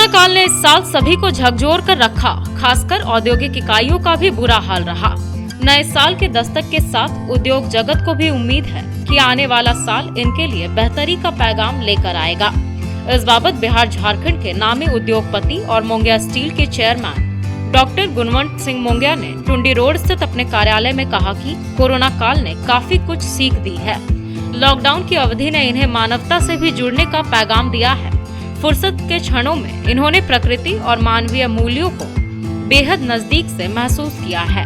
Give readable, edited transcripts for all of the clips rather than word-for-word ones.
काल ने इस साल सभी को झकझोर कर रखा, खासकर औद्योगिक इकाइयों का भी बुरा हाल रहा। नए साल के दस्तक के साथ उद्योग जगत को भी उम्मीद है कि आने वाला साल इनके लिए बेहतरी का पैगाम लेकर आएगा। इस बाबत बिहार झारखंड के नामी उद्योगपति और मोंगिया स्टील के चेयरमैन डॉक्टर गुणवंत सिंह मोंगिया ने टुंडी रोड स्थित अपने कार्यालय में कहा कि कोरोना काल ने काफी कुछ सीख दी है। लॉकडाउन की अवधि ने इन्हें मानवता से भी जुड़ने का पैगाम दिया है। फुर्सत के क्षणों में इन्होंने प्रकृति और मानवीय मूल्यों को बेहद नजदीक से महसूस किया है।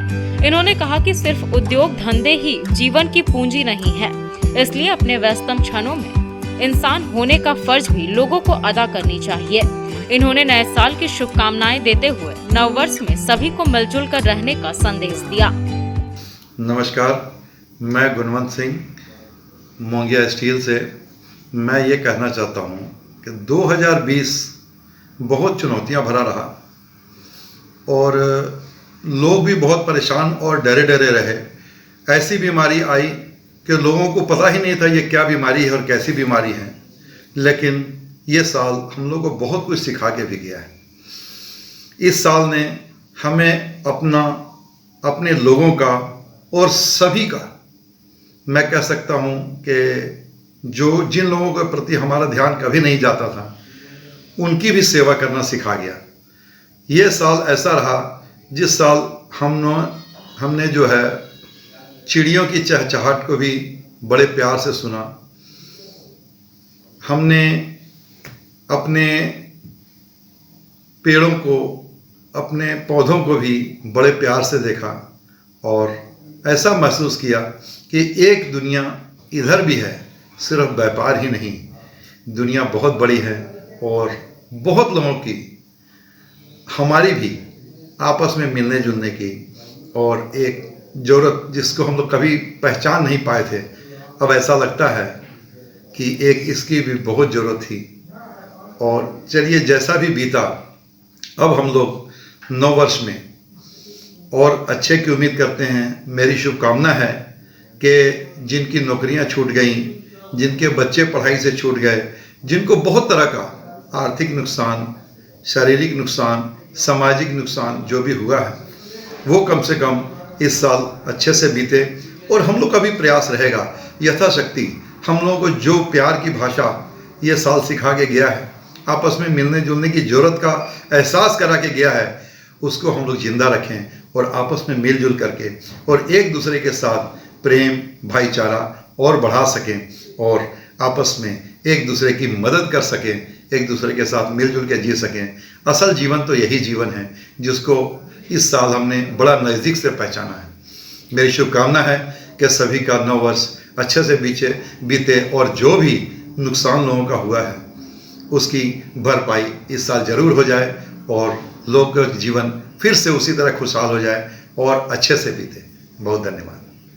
इन्होंने कहा कि सिर्फ उद्योग धंधे ही जीवन की पूंजी नहीं है, इसलिए अपने व्यस्तम क्षणों में इंसान होने का फर्ज भी लोगों को अदा करनी चाहिए। इन्होंने नए साल की शुभकामनाएं देते हुए नववर्ष में सभी को मिलजुल कर रहने का संदेश दिया। नमस्कार, मैं गुणवंत सिंह मोंगिया स्टील से मैं ये कहना चाहता हूँ कि 2020 बहुत चुनौतियाँ भरा रहा और लोग भी बहुत परेशान और डरे डरे रहे। ऐसी बीमारी आई कि लोगों को पता ही नहीं था ये क्या बीमारी है और कैसी बीमारी है, लेकिन ये साल हम लोगों को बहुत कुछ सिखा के भी गया है। इस साल ने हमें अपने लोगों का और सभी का, मैं कह सकता हूँ कि जिन लोगों के प्रति हमारा ध्यान कभी नहीं जाता था, उनकी भी सेवा करना सिखा गया। ये साल ऐसा रहा जिस साल हमने जो है चिड़ियों की चहचहाट को भी बड़े प्यार से सुना। हमने अपने पेड़ों को, अपने पौधों को भी बड़े प्यार से देखा और ऐसा महसूस किया कि एक दुनिया इधर भी है, सिर्फ व्यापार ही नहीं, दुनिया बहुत बड़ी है और बहुत लोगों की, हमारी भी आपस में मिलने जुलने की और एक ज़रूरत जिसको हम लोग कभी पहचान नहीं पाए थे, अब ऐसा लगता है कि एक इसकी भी बहुत ज़रूरत थी। और चलिए, जैसा भी बीता, अब हम लोग नव वर्ष में और अच्छे की उम्मीद करते हैं। मेरी शुभकामना है कि जिनकी नौकरियां छूट गईं, जिनके बच्चे पढ़ाई से छूट गए, जिनको बहुत तरह का आर्थिक नुकसान, शारीरिक नुकसान, सामाजिक नुकसान जो भी हुआ है, वो कम से कम इस साल अच्छे से बीते। और हम लोग का भी प्रयास रहेगा यथाशक्ति, हम लोगों को जो प्यार की भाषा ये साल सिखा के गया है, आपस में मिलने जुलने की ज़रूरत का एहसास करा के गया है, उसको हम लोग जिंदा रखें और आपस में मिलजुल करके और एक दूसरे के साथ प्रेम भाईचारा और बढ़ा सकें और आपस में एक दूसरे की मदद कर सकें, एक दूसरे के साथ मिलजुल के जी सकें। असल जीवन तो यही जीवन है जिसको इस साल हमने बड़ा नज़दीक से पहचाना है। मेरी शुभकामना है कि सभी का नव वर्ष अच्छे से बीते और जो भी नुकसान लोगों का हुआ है उसकी भरपाई इस साल ज़रूर हो जाए और लोग का जीवन फिर से उसी तरह खुशहाल हो जाए और अच्छे से बीते। बहुत धन्यवाद।